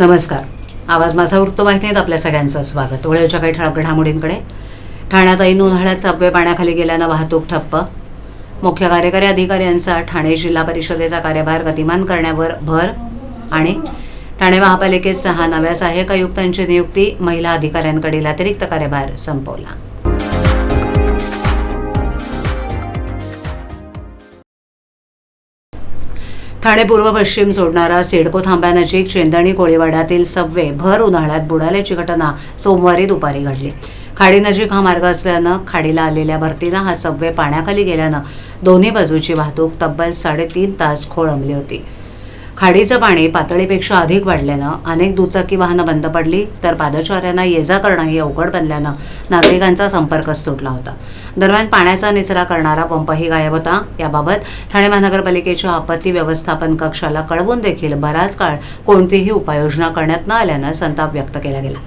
नमस्कार. आवाज माझा वृत्तवाहिनीत आपल्या सगळ्यांचं स्वागत. वेळेच्या काही ठळक घडामोडींकडे. ठाण्यात ऐन उन्हाळ्यात सबवे पाण्याखाली गेल्यानं वाहतूक ठप्प. मुख्य कार्यकारी अधिकाऱ्यांचा ठाणे जिल्हा परिषदेचा कार्यभार गतिमान करण्यावर भर. आणि ठाणे महापालिकेत 6 नव्या सहाय्यक आयुक्तांची नियुक्ती. महिला अधिकाऱ्यांकडील अतिरिक्त कार्यभार संपवला. ठाणे पूर्व पश्चिम जोडणारा सिडको थांब्यानजीक चेंदणी कोळीवाड्यातील सबवे भर उन्हाळ्यात बुडाल्याची घटना सोमवारी दुपारी घडली. खाडीनजीक हा मार्ग असल्यानं खाडीला आलेल्या भरतीनं हा सबवे पाण्याखाली गेल्यानं दोन्ही बाजूची वाहतूक तब्बल 3.5 तास खोळंबली होती. खाडीचं पाणी पातळीपेक्षा अधिक वाढल्यानं अनेक दुचाकी वाहनं बंद पडली, तर पादचाऱ्यांना ये-जा करणंही अवघड बनल्यानं नागरिकांचा संपर्कच तुटला होता. दरम्यान पाण्याचा निचरा करणारा पंपही गायब होता. याबाबत ठाणे महानगरपालिकेच्या आपत्ती व्यवस्थापन कक्षाला कळवून देखील बराच काळ कोणतीही उपाययोजना करण्यात न आल्यानं संताप व्यक्त केला गेला.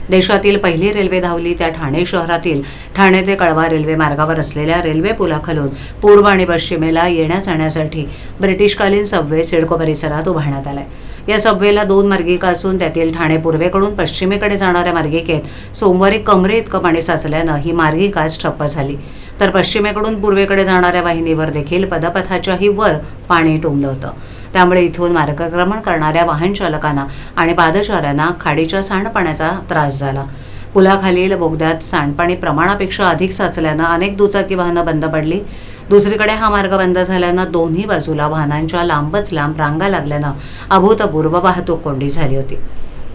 देशातील पहिली रेल्वे धावली त्या ठाणे शहरातील ठाणे ते कळवा रेल्वे मार्गावर असलेल्या रेल्वे पुलाखालून पूर्व आणि पश्चिमेला येण्या-जाण्यासाठी ब्रिटिशकालीन सबवे सिडको परिसरात उभारण्यात आलाय. या सबवेला 2 मार्गिका असून त्यातील ठाणे पूर्वेकडून पश्चिमेकडे जाणाऱ्या मार्गिकेत सोमवारी कमरे इतकं पाणी साचल्यानं ही मार्गिकाच ठप्प झाली, तर पश्चिमेकडून पूर्वेकडे जाणाऱ्या वाहिनीवर देखील पदपथाच्याही वर पाणी तुंबलं होतं. त्यामुळे इथून मार्गक्रमण करणाऱ्या वाहन चालकांना आणि पादचाऱ्यांना खाडीच्या सांडपाण्याचा त्रास झाला. पुलाखालील बोगद्यात सांडपाणी प्रमाणापेक्षा अधिक साचल्यानं अनेक दुचाकी वाहनं बंद पडली. दुसरीकडे हा मार्ग बंद झाल्यानं दोन्ही बाजूला वाहनांच्या लांबच लांब रांगा लागल्यानं अभूतपूर्व वाहतूक कोंडी झाली होती.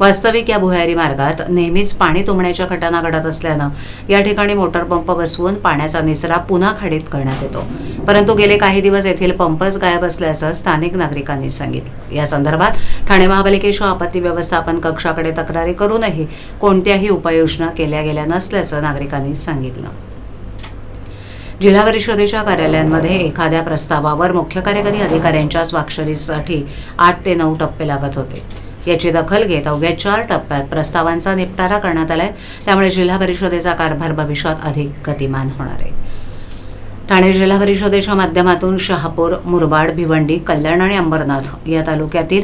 वास्तविक या भुयारी मार्गात नेहमीच पाणी तुंबण्याच्या घटना घडत असल्यानं या ठिकाणी मोटर पंप बसवून पाण्याचा निचरा पुन्हा खाडीत करण्यात येतो, परंतु गेले काही दिवस येथील पंपच गायब असल्याचं स्थानिक नागरिकांनी सांगितलं. या संदर्भात ठाणे महापालिकेच्या आपत्ती व्यवस्थापन कक्षाकडे तक्रारी करूनही कोणत्याही उपाययोजना केल्या गेल्या नसल्याचं नागरिकांनी सांगितलं. जिल्हा परिषदेच्या कार्यालयांमध्ये एखाद्या प्रस्तावावर मुख्य कार्यकारी अधिकाऱ्यांच्या स्वाक्षरीसाठी 8 ते 9 टप्पे लागत होते. याची दखल घेत अवघ्या 4 टप्प्यात प्रस्तावांचा निपटारा करण्यात आलाय. त्यामुळे जिल्हा परिषदेचा कारभार भविष्यात अधिक गतिमान होणार आहे. ठाणे जिल्हा परिषदेच्या माध्यमातून शहापूर, मुरबाड, भिवंडी, कल्याण आणि अंबरनाथ या तालुक्यातील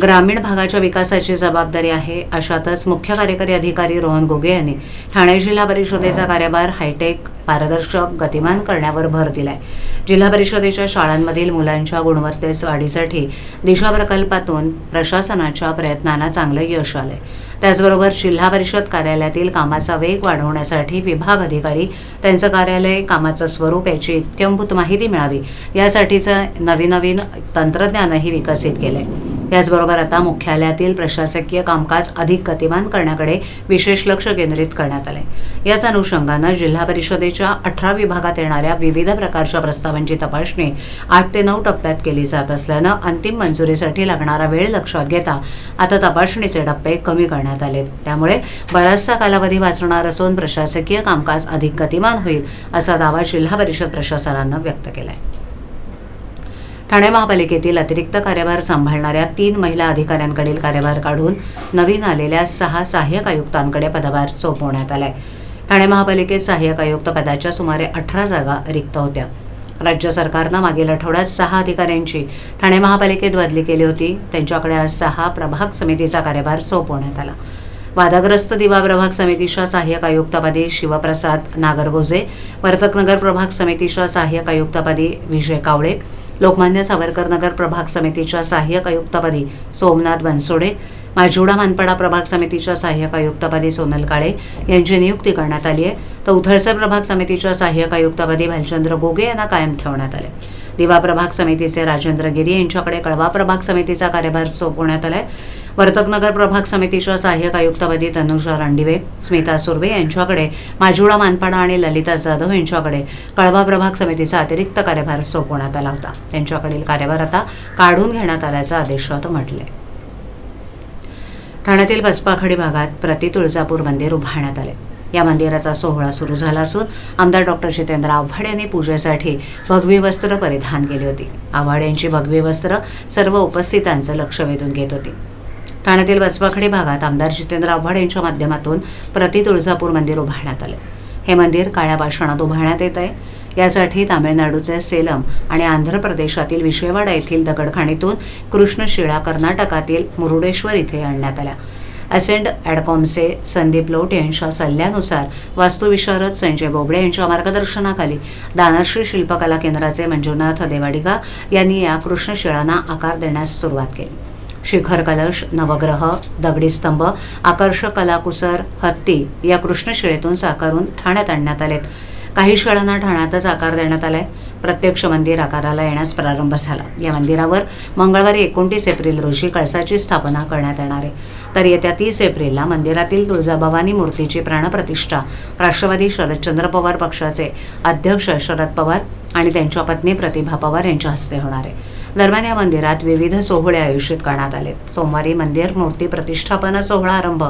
ग्रामीण भागाच्या विकासाची जबाबदारी आहे. अशातच मुख्य कार्यकारी अधिकारी रोहन घुगे यांनी ठाणे जिल्हा परिषदेचा कार्यभार हायटेक, पारदर्शक, गतिमान करण्यावर भर दिलाय. जिल्हा परिषदेच्या शाळांमधील मुलांच्या गुणवत्तेस वाढीसाठी दिशा प्रकल्पातून प्रशासनाच्या प्रयत्नांना चांगलं यश आलंय. त्याचबरोबर जिल्हा परिषद कार्यालयातील कामाचा वेग वाढवण्यासाठी विभाग अधिकारी त्यांचं कार्यालय, कामाचं स्वरूप याची इत्यंभूत माहिती मिळावी यासाठीचं नवीन तंत्रज्ञानही विकसित केलंय. याचबरोबर आता मुख्यालयातील प्रशासकीय कामकाज अधिक गतिमान करण्याकडे विशेष लक्ष केंद्रित करण्यात आलंय. याच अनुषंगानं जिल्हा परिषदेच्या 18 विभागात येणाऱ्या विविध प्रकारच्या प्रस्तावांची तपासणी 8 ते 9 टप्प्यात केली जात असल्यानं अंतिम मंजुरीसाठी लागणारा वेळ लक्षात घेता आता तपासणीचे टप्पे कमी करण्यात आलेत. त्यामुळे बराचसा कालावधी वाचणार असून प्रशासकीय कामकाज अधिक गतिमान होईल असा दावा जिल्हा परिषद प्रशासनानं व्यक्त केलाय. ठाणे महापालिकेतील अतिरिक्त कार्यभार सांभाळणाऱ्या 3 महिला अधिकाऱ्यांकडील कार्यभार काढून नवीन आलेल्या 6 सहाय्यक आयुक्तांकडे पदभार सोपवण्यात आलाय. ठाणे महापालिकेत सहाय्यक आयुक्त पदाच्या सुमारे 18 जागा रिक्त होत्या. राज्य सरकारनं मागील आठवड्यात 6 अधिकाऱ्यांची ठाणे महापालिकेत बदली केली होती. त्यांच्याकडे आज 6 प्रभाग समितीचा कार्यभार सोपवण्यात आला. वादग्रस्त दिवा प्रभाग समितीच्या सहाय्यक आयुक्तपदी शिवप्रसाद नागरगोजे, वर्तकनगर प्रभाग समितीच्या सहाय्यक आयुक्तपदी विजय कावळे, लोकमान्य सावरकर नगर प्रभाग समितीच्या सहाय्यक आयुक्तपदी सोमनाथ बनसोडे, माजिवडा मानपाडा प्रभाग समितीच्या सहाय्यक आयुक्तपदी सोनल काळे यांची नियुक्ती करण्यात आली आहे. तर उथळसर प्रभाग समितीच्या सहाय्यक आयुक्तपदी भालचंद्र गोगे यांना कायम ठेवण्यात आले. दिवा प्रभाग समितीचे राजेंद्र गिरी यांच्याकडे कळवा प्रभाग समितीचा कार्यभार सोपवण्यात आलाय. वर्तकनगर प्रभाग समितीच्या सहाय्यक आयुक्तपदी तनुजा रांडिवे, स्मिता सुर्वे यांच्याकडे माजिवडा मानपाडा आणि ललिता जाधव यांच्याकडे कळवा प्रभाग समितीचा अतिरिक्त कार्यभार सोपवण्यात आला होता. त्यांच्याकडील कार्यभार आता काढून घेण्यात आल्याचं आदेशात म्हटलंय. ठाण्यातील बसपाखडी भागात प्रति तुळजापूर मंदिर उभारण्यात आले. या मंदिराचा सोहळा सुरू झाला असून आमदार डॉक्टर जितेंद्र आव्हाड यांनी पूजेसाठी भगवी वस्त्र परिधान केली होती. आव्हाड यांची भगवी वस्त्र सर्व उपस्थितांचं लक्ष वेधून घेत होती. ठाण्यातील बसपाखडी भागात आमदार जितेंद्र आव्हाड यांच्या माध्यमातून प्रति तुळजापूर मंदिर उभारण्यात आले. हे मंदिर काळ्या पाषाणात उभारण्यात येत आहे. यासाठी तामिळनाडूचे सेलम आणि आंध्र प्रदेशातील विजयवाडा येथील दगडखाणीतून कृष्णशिळा कर्नाटकातील मुरुडेश्वर इथे आणण्यात आल्या. असेंड ॲडकॉमचे संदीप लोट यांच्या सल्ल्यानुसार वास्तुविशारद संजय बोबडे यांच्या मार्गदर्शनाखाली दानश्री शिल्पकला केंद्राचे मंजुनाथ देवाडिगा यांनी या कृष्णशिळांना आकार देण्यास सुरुवात केली. शिखर कलश, नवग्रह, दगडी स्तंभ, आकर्षक कलाकुसर, हत्ती या कृष्णशिळेतून साकारून ठाण्यात आणण्यात आलेत. काही शिळांना ठाण्यातच आकार देण्यात आलाय. प्रत्यक्ष मंदिर आकाराला येण्यास प्रारंभ झाला. या मंदिरावर मंगळवारी 29 एप्रिल रोजी कळसाची स्थापना करण्यात येणार आहे. तर येत्या 30 एप्रिलला मंदिरातील तुळजाभवानी मूर्तीची प्राणप्रतिष्ठा राष्ट्रवादी शरदचंद्र पवार पक्षाचे अध्यक्ष शरद पवार आणि त्यांच्या पत्नी प्रतिभा पवार यांच्या हस्ते होणार आहे. दरम्यान या मंदिरात विविध सोहळे आयोजित करण्यात आलेत. सोमवारी मंदिर मूर्ती प्रतिष्ठापना सोहळा आरंभ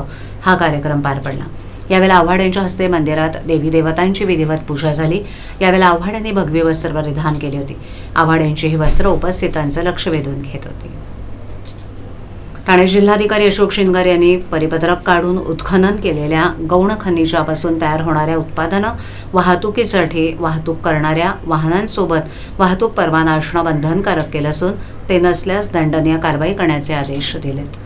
हा कार्यक्रम पार पडला. यावेळेला आव्हाड यांच्या हस्ते मंदिरात देवी देवतांची विधिवत पूजा झाली. यावेळेला आव्हाड यांनी भगवी वस्त्र परिधान केली होती. आव्हाड यांची ही वस्त्र उपस्थितांचं लक्ष वेधून घेत होती. ठाणे जिल्हाधिकारी अशोक शिंदगार यांनी परिपत्रक काढून उत्खनन केलेल्या गौण खनिजापासून तयार होणाऱ्या उत्पादनं वाहतुकीसाठी वाहतूक करणाऱ्या वाहनांसोबत वाहतूक परवाना असणं बंधनकारक केलं असून ते नसल्यास दंडनीय कारवाई करण्याचे आदेश दिलेत.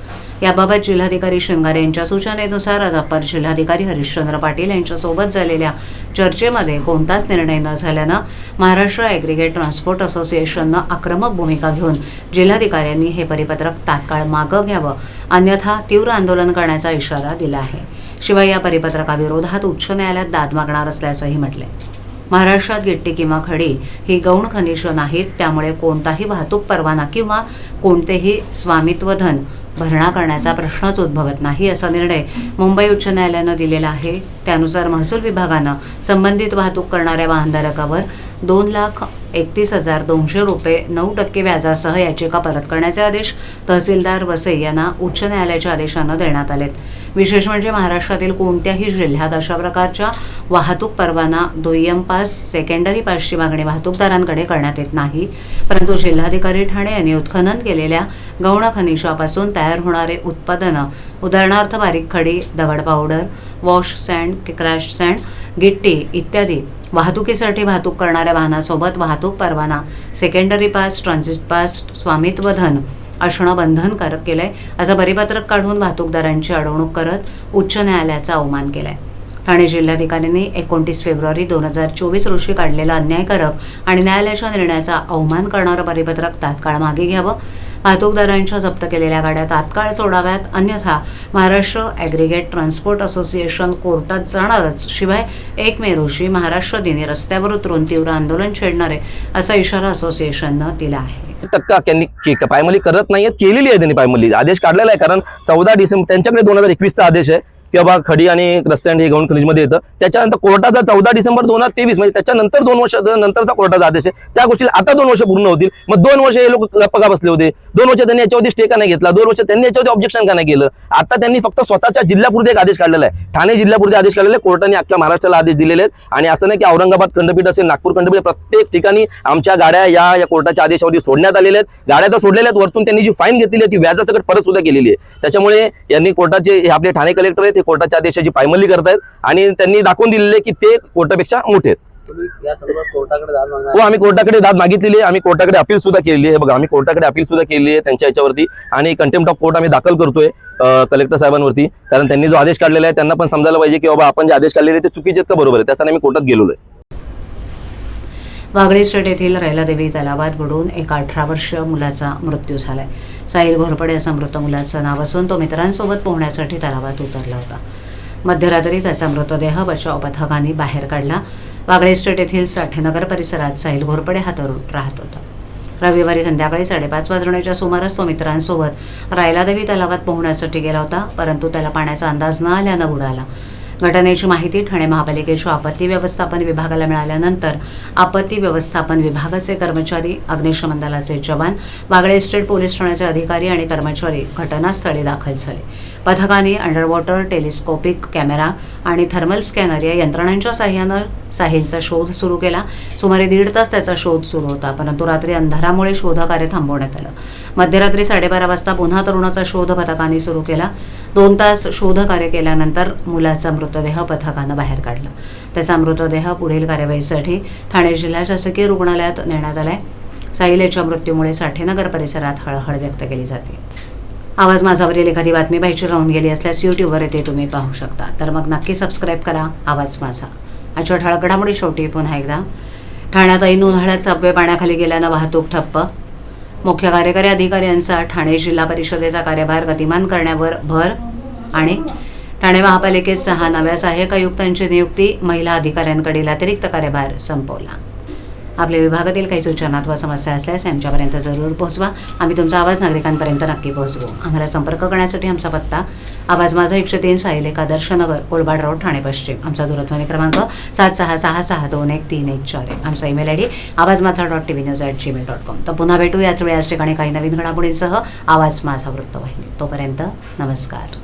याबाबत जिल्हाधिकारी शिंदगार यांच्या सूचनेनुसार आज अप्पर जिल्हाधिकारी हरिश्चंद्र पाटील यांच्यासोबत झालेल्या चर्चेमध्ये कोणताच निर्णय न झाल्यानं महाराष्ट्र ॲग्रिगेट ट्रान्सपोर्ट असोसिएशननं आक्रमक भूमिका घेऊन जिल्हाधिकाऱ्यांनी हे परिपत्रक तात्काळ मागं घ्यावं, अन्यथा तीव्र आंदोलन करण्याचा इशारा दिला आहे. शिवाय या परिपत्रकाविरोधात उच्च न्यायालयात दाद मागणार असल्याचंही म्हटलंय. महाराष्ट्रात गिट्टी किंवा खडी ही गौण खनिज नाहीत, त्यामुळे कोणताही वाहतूक परवाना किंवा कोणतेही स्वामित्व धन भरणा करण्याचा प्रश्नच उद्भवत नाही, असा निर्णय मुंबई उच्च न्यायालयानं दिलेला आहे. त्यानुसार महसूल विभागानं संबंधित वाहतूक करणाऱ्या वाहनधारकावर 2,31,200 रुपये 9% व्याजासह याचिका परत करण्याचे आदेश तहसीलदार वसई यांना उच्च न्यायालयाच्या आदेशानं देण्यात आलेत. विशेष म्हणजे महाराष्ट्रातील कोणत्याही जिल्ह्यात अशा प्रकारच्या वाहतूक परवाना, दुय्यम पास, सेकंडरी पासची मागणी वाहतूकदारांकडे करण्यात येत नाही. परंतु जिल्हाधिकारी ठाणे यांनी उत्खनन केलेल्या गौण खनिजापासून तयार होणारे उत्पादनं, उदाहरणार्थ बारीक खडी, दगड powder, wash sand, crush sand, गिट्टी इत्यादी वाहतुकीसाठी वाहतूक करणाऱ्या वाहनासोबत वाहतूक परवाना, सेकंडरी पास, ट्रान्झिट पास, स्वामित्व धन असणं बंधनकारक केलंय, असं परिपत्रक काढून वाहतूकदारांची अडवणूक करत उच्च न्यायालयाचा अवमान केलाय. ठाणे जिल्हाधिकाऱ्यांनी 29 फेब्रुवारी 2024 रोजी काढलेलं अन्यायकारक आणि न्यायालयाच्या निर्णयाचा अवमान करणारं परिपत्रक तात्काळ मागे घ्यावं, वाहतूकदारांच्या जप्त केलेल्या गाड्या तात्काळ सोडाव्यात, अन्यथा महाराष्ट्र ॲग्रिगेट ट्रान्सपोर्ट असोसिएशन कोर्टात जाणारच. शिवाय 1 मे रोजी महाराष्ट्र दिनी रस्त्यावर उतरून तीव्र आंदोलन छेडणार आहे, असा इशारा असोसिएशननं दिला आहे. टक्का त्यांनी पायमल्ली करत नाहीये, केलेली आहे त्यांनी पायमल्ली. आदेश काढलेला आहे, कारण 14 डिसेंबर त्यांच्याकडे 2021चा आदेश आहे की बाबा खडी आणि रस्त्यांड हे गौण खनिजमध्ये येतं. त्याच्यानंतर कोर्टाचा 14 डिसेंबर 2023 म्हणजे त्याच्यानंतर 2 वर्ष नंतरचा कोर्टाचा आदेश आहे. त्या गोष्टीला आता 2 वर्ष पूर्ण होतील. मग 2 वर्ष हे लोक गप्पा बसले होते. 2 वर्ष त्यांनी याच्यावरती स्टे का नाही घेतला, 2 वर्ष त्यांनी याच्यावरती ऑब्जेक्शन का नाही केलं. आता त्यांनी फक्त स्वतःच्या जिल्ह्यापुरते एक आदेश काढलेला आहे, ठाणे जिल्ह्यापुरते आदेश काढलेले. कोर्टाने अख्ख्या महाराष्ट्राला आदेश दिलेले आहेत. आणि असं नाही की औरंगाबाद खंडपीठ असेल, नागपूर खंडपीठ, प्रत्येक ठिकाणी आमच्या गाड्या या कोर्टाच्या आदेशावरती सोडण्यात आलेल्या आहेत. गाड्या तर सोडलेल्या आहेत, वरतून त्यांनी जी फाईन घेतलेली आहे ती व्याजासकट परत सुद्धा केलेली आहे. त्याच्यामुळे यांनी कोर्टाचे हे आपले ठाणे कलेक्टर आहेत, ते कोर्टाच्या आदेशाची पायमल्ली करतायत आणि त्यांनी दाखवून दिलेले की ते कोर्टापेक्षा मोठे आहेत. हो, आम्ही कोर्टाकडे दाद मागितलेली आहे. आम्ही कोर्टाकडे अपील सुद्धा केलेली आहे. बघा, आम्ही कोर्टाकडे अपील सुद्धा केलेली आहे त्यांच्या याच्यावरती, आणि कंटेम्प्ट ऑफ कोर्ट आम्ही दाखल करतोय कलेक्टर साहेबांवरती. कारण त्यांनी जो आदेश काढलेला आहे त्यांना पण समजायला पाहिजे की बाबा आपण जे आदेश काढलेले ते चुकीचे आहेत का बरोबर आहे. त्यासाठी आम्ही कोर्टात गेलेलो आहे. वागळे स्टेट येथील रैलादेवी तलावात बुडून एका 18 वर्षीय मुलाचा मृत्यू झालाय. साहिल घोरपडे असं मृत मुलाचं नाव असून तो मित्रांसोबत पोहण्यासाठी तलावात उतरला होता. मध्यरात्री त्याचा मृतदेह बचाव पथकांनी बाहेर काढला. वागळे स्टेट येथील साठेनगर परिसरात साहिल घोरपडे हा तरुण राहत होता. रविवारी संध्याकाळी 5:30 वाजण्याच्या सुमारास तो मित्रांसोबत रैलादेवी तलावात पोहण्यासाठी गेला होता, परंतु त्याला पाण्याचा अंदाज न आल्यानं बुडाला. घटनेची माहिती ठाणे महापालिकेच्या आपत्ती व्यवस्थापन विभागाला मिळाल्यानंतर आपत्ती व्यवस्थापन विभागाचे कर्मचारी, अग्निशमन दलाचे जवान, वागळे स्टेट पोलीस ठाण्याचे अधिकारी आणि कर्मचारी घटनास्थळी दाखल झाले. पथकाने अंडरवॉटर टेलिस्कोपिक कॅमेरा आणि थर्मल स्कॅनर या यंत्रणांच्या साहाय्यानं साहिलचा शोध सुरू केला. सुमारे 1.5 तास त्याचा शोध सुरू होता, परंतु रात्री अंधारामुळे शोधकार्य थांबवण्यात आलं. मध्यरात्री 12:30 वाजता पुन्हा तरुणाचा शोध पथकाने सुरू केला. 2 तास शोधकार्य केल्यानंतर मुलाचा मृतदेह पथकानं बाहेर काढला. त्याचा मृतदेह पुढील कार्यवाहीसाठी ठाणे जिल्हा शासकीय रुग्णालयात नेण्यात आलाय. साहिल याच्या मृत्यूमुळे साठेनगर परिसरात हळहळ व्यक्त केली जाते. आवाज माझावरील एखादी बातमी पाहिजे राहून गेली असल्यास यूट्यूबवर येते तुम्ही पाहू शकता. तर मग नक्की सबस्क्राईब करा आवाज माझा. आजच्या ठळक घडामोडी शेवटी पुन्हा एकदा. ठाण्यात ऐन उन्हाळ्यात सबवे पाण्याखाली गेल्यानं वाहतूक ठप्प. मुख्य कार्यकारी अधिकारी यांचा ठाणे जिल्हा परिषदेचा कार्यभार गतिमान करण्यावर भर. आणि ठाणे महापालिकेत 6 नव्या सहाय्यक आयुक्तांची नियुक्ती. महिला अधिकाऱ्यांकडील अतिरिक्त कार्यभार संपवला. आपल्या विभागातील काही सूचना अथवा समस्या असल्यास आमच्यापर्यंत जरूर पोहोचवा. आम्ही तुमचा आवाज नागरिकांपर्यंत नक्की पोहोचवू. आम्हाला संपर्क करण्यासाठी आमचा पत्ता आवाज माझा 103 साहिल एक आदर्श नगर कोलबाड रोड ठाणे पश्चिम. आमचा दूरध्वनी क्रमांक 7666213141. आमचा ईमेल ID avazmaza.tvnews@gmail.com. तर पुन्हा भेटू याच वेळी याच ठिकाणी काही नवीन घडामोडींसह आवाज माझा वृत्तवाहिनी. तोपर्यंत नमस्कार.